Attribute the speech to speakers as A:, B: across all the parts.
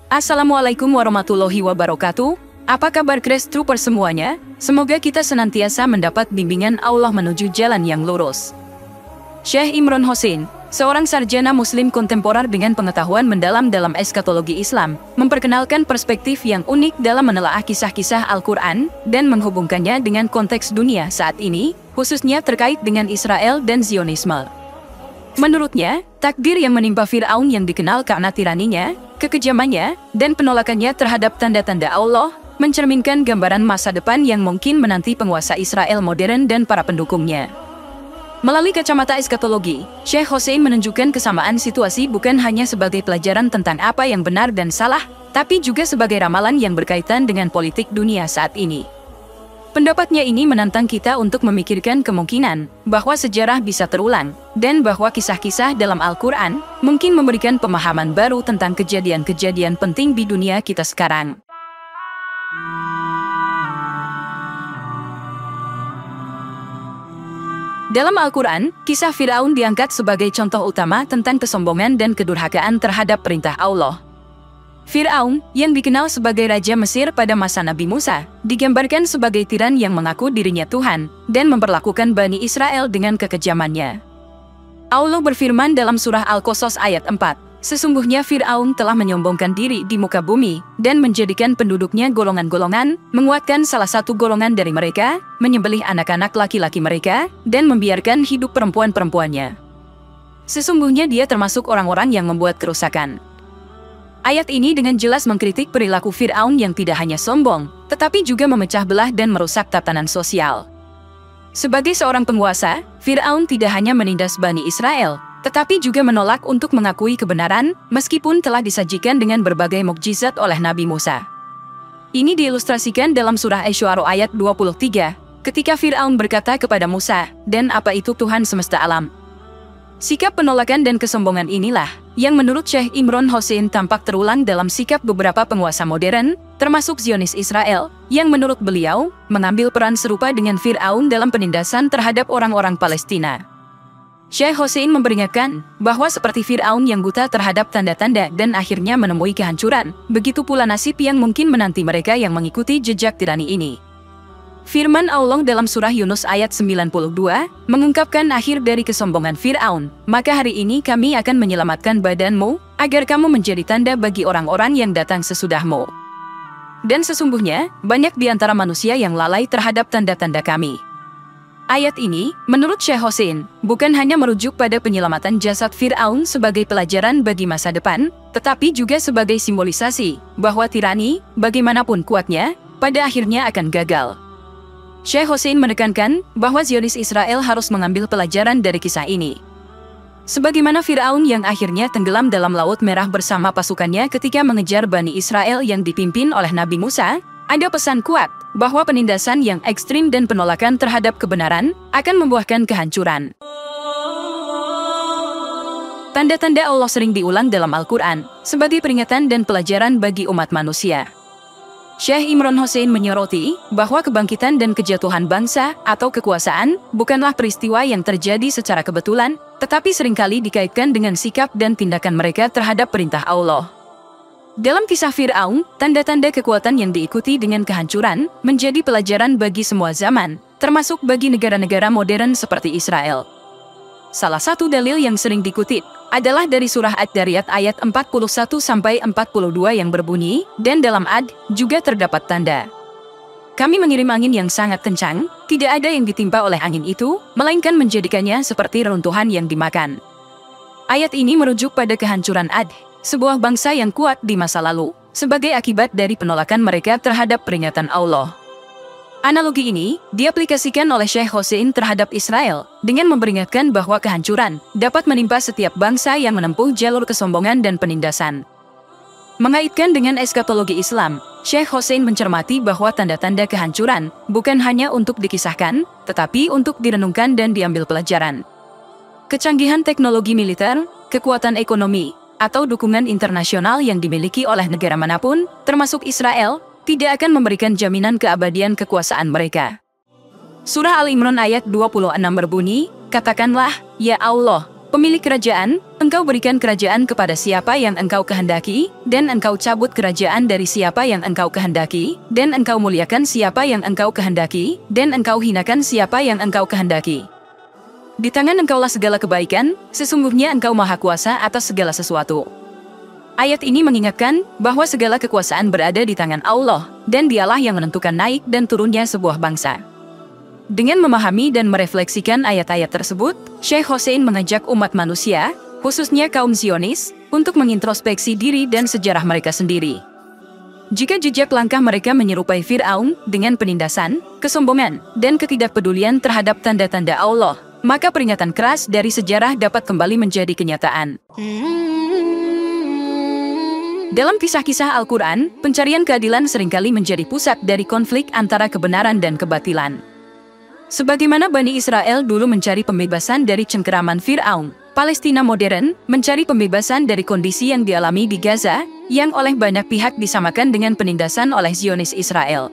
A: Assalamualaikum warahmatullahi wabarakatuh. Apa kabar Grace Trooper semuanya? Semoga kita senantiasa mendapat bimbingan Allah menuju jalan yang lurus. Syekh Imron Hosein, seorang sarjana muslim kontemporer dengan pengetahuan mendalam dalam eskatologi Islam, memperkenalkan perspektif yang unik dalam menelaah kisah-kisah Al-Quran dan menghubungkannya dengan konteks dunia saat ini, khususnya terkait dengan Israel dan Zionisme. Menurutnya, takdir yang menimpa Fir'aun yang dikenal karena tiraninya, kekejamannya, dan penolakannya terhadap tanda-tanda Allah, mencerminkan gambaran masa depan yang mungkin menanti penguasa Israel modern dan para pendukungnya. Melalui kacamata eskatologi, Syekh Hosein menunjukkan kesamaan situasi bukan hanya sebagai pelajaran tentang apa yang benar dan salah, tapi juga sebagai ramalan yang berkaitan dengan politik dunia saat ini. Pendapatnya ini menantang kita untuk memikirkan kemungkinan bahwa sejarah bisa terulang, dan bahwa kisah-kisah dalam Al-Quran mungkin memberikan pemahaman baru tentang kejadian-kejadian penting di dunia kita sekarang. Dalam Al-Quran, kisah Fir'aun diangkat sebagai contoh utama tentang kesombongan dan kedurhakaan terhadap perintah Allah. Fir'aun, yang dikenal sebagai Raja Mesir pada masa Nabi Musa, digambarkan sebagai tiran yang mengaku dirinya Tuhan, dan memperlakukan Bani Israel dengan kekejamannya. Allah berfirman dalam surah Al-Qasas ayat 4, "Sesungguhnya Fir'aun telah menyombongkan diri di muka bumi, dan menjadikan penduduknya golongan-golongan, menguatkan salah satu golongan dari mereka, menyembelih anak-anak laki-laki mereka, dan membiarkan hidup perempuan-perempuannya. Sesungguhnya dia termasuk orang-orang yang membuat kerusakan." Ayat ini dengan jelas mengkritik perilaku Fir'aun yang tidak hanya sombong, tetapi juga memecah belah dan merusak tatanan sosial. Sebagai seorang penguasa, Fir'aun tidak hanya menindas Bani Israel, tetapi juga menolak untuk mengakui kebenaran, meskipun telah disajikan dengan berbagai mukjizat oleh Nabi Musa. Ini diilustrasikan dalam surah Asy-Syu'ara ayat 23, ketika Fir'aun berkata kepada Musa, "Dan apa itu Tuhan semesta alam?" Sikap penolakan dan kesombongan inilah yang menurut Syekh Imron Hosein tampak terulang dalam sikap beberapa penguasa modern, termasuk Zionis Israel, yang menurut beliau mengambil peran serupa dengan Fir'aun dalam penindasan terhadap orang-orang Palestina. Syekh Hosein memperingatkan bahwa seperti Fir'aun yang buta terhadap tanda-tanda dan akhirnya menemui kehancuran, begitu pula nasib yang mungkin menanti mereka yang mengikuti jejak tirani ini. Firman Allah dalam surah Yunus ayat 92, mengungkapkan akhir dari kesombongan Fir'aun, "Maka hari ini kami akan menyelamatkan badanmu, agar kamu menjadi tanda bagi orang-orang yang datang sesudahmu. Dan sesungguhnya, banyak di antara manusia yang lalai terhadap tanda-tanda kami." Ayat ini, menurut Syekh Hosein, bukan hanya merujuk pada penyelamatan jasad Fir'aun sebagai pelajaran bagi masa depan, tetapi juga sebagai simbolisasi bahwa tirani, bagaimanapun kuatnya, pada akhirnya akan gagal. Syekh Hosein menekankan bahwa Zionis Israel harus mengambil pelajaran dari kisah ini. Sebagaimana Fir'aun yang akhirnya tenggelam dalam Laut Merah bersama pasukannya ketika mengejar Bani Israel yang dipimpin oleh Nabi Musa, ada pesan kuat bahwa penindasan yang ekstrim dan penolakan terhadap kebenaran akan membuahkan kehancuran. Tanda-tanda Allah sering diulang dalam Al-Quran sebagai peringatan dan pelajaran bagi umat manusia. Syekh Imron Hosein menyoroti bahwa kebangkitan dan kejatuhan bangsa atau kekuasaan bukanlah peristiwa yang terjadi secara kebetulan, tetapi seringkali dikaitkan dengan sikap dan tindakan mereka terhadap perintah Allah. Dalam kisah Fir'aun, tanda-tanda kekuatan yang diikuti dengan kehancuran menjadi pelajaran bagi semua zaman, termasuk bagi negara-negara modern seperti Israel. Salah satu dalil yang sering dikutip adalah dari surah Ad-Dariyat ayat 41-42 yang berbunyi, "Dan dalam Ad juga terdapat tanda. Kami mengirim angin yang sangat kencang, tidak ada yang ditimpa oleh angin itu, melainkan menjadikannya seperti reruntuhan yang dimakan." Ayat ini merujuk pada kehancuran Ad, sebuah bangsa yang kuat di masa lalu, sebagai akibat dari penolakan mereka terhadap peringatan Allah. Analogi ini diaplikasikan oleh Syekh Hosein terhadap Israel dengan memperingatkan bahwa kehancuran dapat menimpa setiap bangsa yang menempuh jalur kesombongan dan penindasan. Mengaitkan dengan eskatologi Islam, Syekh Hosein mencermati bahwa tanda-tanda kehancuran bukan hanya untuk dikisahkan, tetapi untuk direnungkan dan diambil pelajaran. Kecanggihan teknologi militer, kekuatan ekonomi, atau dukungan internasional yang dimiliki oleh negara manapun, termasuk Israel, tidak akan memberikan jaminan keabadian kekuasaan mereka. Surah Al-Imran ayat 26 berbunyi, "Katakanlah, ya Allah, Pemilik kerajaan, engkau berikan kerajaan kepada siapa yang engkau kehendaki, dan engkau cabut kerajaan dari siapa yang engkau kehendaki, dan engkau muliakan siapa yang engkau kehendaki, dan engkau hinakan siapa yang engkau kehendaki. Di tangan engkaulah segala kebaikan, sesungguhnya engkau maha kuasa atas segala sesuatu. Ayat ini mengingatkan bahwa segala kekuasaan berada di tangan Allah, dan dialah yang menentukan naik dan turunnya sebuah bangsa. Dengan memahami dan merefleksikan ayat-ayat tersebut, Syekh Hussein mengajak umat manusia, khususnya kaum Zionis, untuk mengintrospeksi diri dan sejarah mereka sendiri. Jika jejak langkah mereka menyerupai Fir'aun dengan penindasan, kesombongan, dan ketidakpedulian terhadap tanda-tanda Allah, maka peringatan keras dari sejarah dapat kembali menjadi kenyataan. Dalam kisah-kisah Al-Quran, pencarian keadilan seringkali menjadi pusat dari konflik antara kebenaran dan kebatilan. Sebagaimana Bani Israel dulu mencari pembebasan dari cengkeraman Fir'aun, Palestina modern mencari pembebasan dari kondisi yang dialami di Gaza, yang oleh banyak pihak disamakan dengan penindasan oleh Zionis Israel.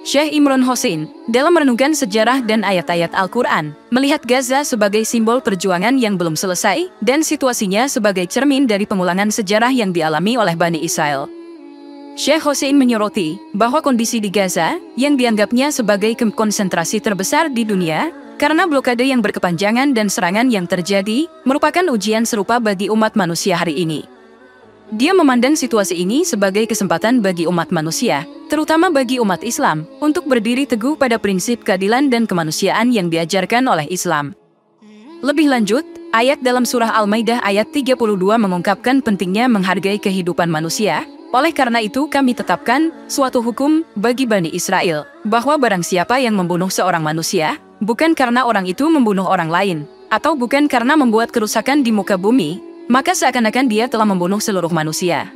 A: Syekh Imron Hossein, dalam merenungkan sejarah dan ayat-ayat Al-Quran, melihat Gaza sebagai simbol perjuangan yang belum selesai, dan situasinya sebagai cermin dari pengulangan sejarah yang dialami oleh Bani Israel. Syekh Hossein menyoroti bahwa kondisi di Gaza, yang dianggapnya sebagai kamp konsentrasi terbesar di dunia, karena blokade yang berkepanjangan dan serangan yang terjadi, merupakan ujian serupa bagi umat manusia hari ini. Dia memandang situasi ini sebagai kesempatan bagi umat manusia, terutama bagi umat Islam, untuk berdiri teguh pada prinsip keadilan dan kemanusiaan yang diajarkan oleh Islam. Lebih lanjut, ayat dalam surah Al-Maidah ayat 32 mengungkapkan pentingnya menghargai kehidupan manusia. Oleh karena itu kami tetapkan suatu hukum bagi Bani Israel, bahwa barang siapa yang membunuh seorang manusia, bukan karena orang itu membunuh orang lain, atau bukan karena membuat kerusakan di muka bumi, maka seakan-akan dia telah membunuh seluruh manusia.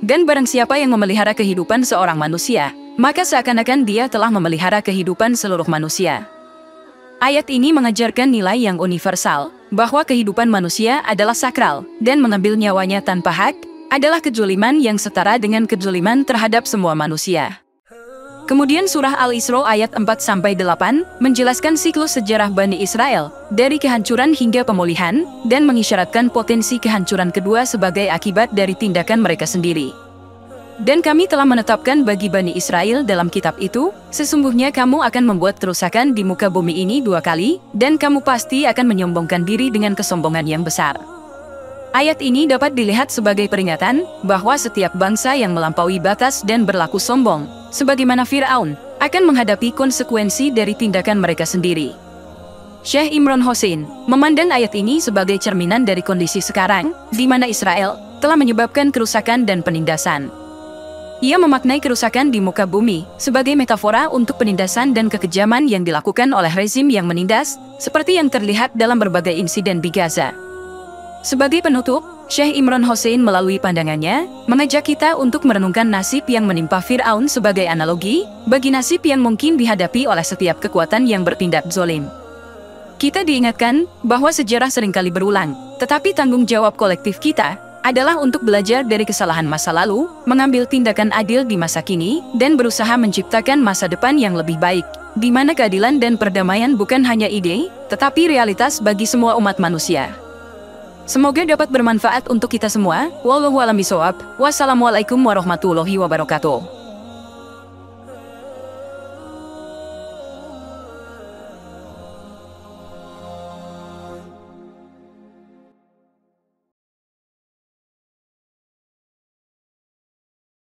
A: Dan barang siapa yang memelihara kehidupan seorang manusia, maka seakan-akan dia telah memelihara kehidupan seluruh manusia. Ayat ini mengajarkan nilai yang universal, bahwa kehidupan manusia adalah sakral, dan mengambil nyawanya tanpa hak, adalah kedzaliman yang setara dengan kedzaliman terhadap semua manusia. Kemudian surah Al-Isra ayat 4-8 menjelaskan siklus sejarah Bani Israel, dari kehancuran hingga pemulihan, dan mengisyaratkan potensi kehancuran kedua sebagai akibat dari tindakan mereka sendiri. Dan kami telah menetapkan bagi Bani Israel dalam kitab itu, sesungguhnya kamu akan membuat kerusakan di muka bumi ini 2 kali, dan kamu pasti akan menyombongkan diri dengan kesombongan yang besar. Ayat ini dapat dilihat sebagai peringatan bahwa setiap bangsa yang melampaui batas dan berlaku sombong, sebagaimana Fir'aun, akan menghadapi konsekuensi dari tindakan mereka sendiri. Syekh Imron Hossein memandang ayat ini sebagai cerminan dari kondisi sekarang, di mana Israel telah menyebabkan kerusakan dan penindasan. Ia memaknai kerusakan di muka bumi sebagai metafora untuk penindasan dan kekejaman yang dilakukan oleh rezim yang menindas, seperti yang terlihat dalam berbagai insiden di Gaza. Sebagai penutup, Syekh Imron Hossein melalui pandangannya, mengajak kita untuk merenungkan nasib yang menimpa Fir'aun sebagai analogi, bagi nasib yang mungkin dihadapi oleh setiap kekuatan yang bertindak zalim. Kita diingatkan bahwa sejarah seringkali berulang, tetapi tanggung jawab kolektif kita adalah untuk belajar dari kesalahan masa lalu, mengambil tindakan adil di masa kini, dan berusaha menciptakan masa depan yang lebih baik, di mana keadilan dan perdamaian bukan hanya ide, tetapi realitas bagi semua umat manusia. Semoga dapat bermanfaat untuk kita semua. Wallahu a'lam bishawab. Wassalamualaikum warahmatullahi wabarakatuh.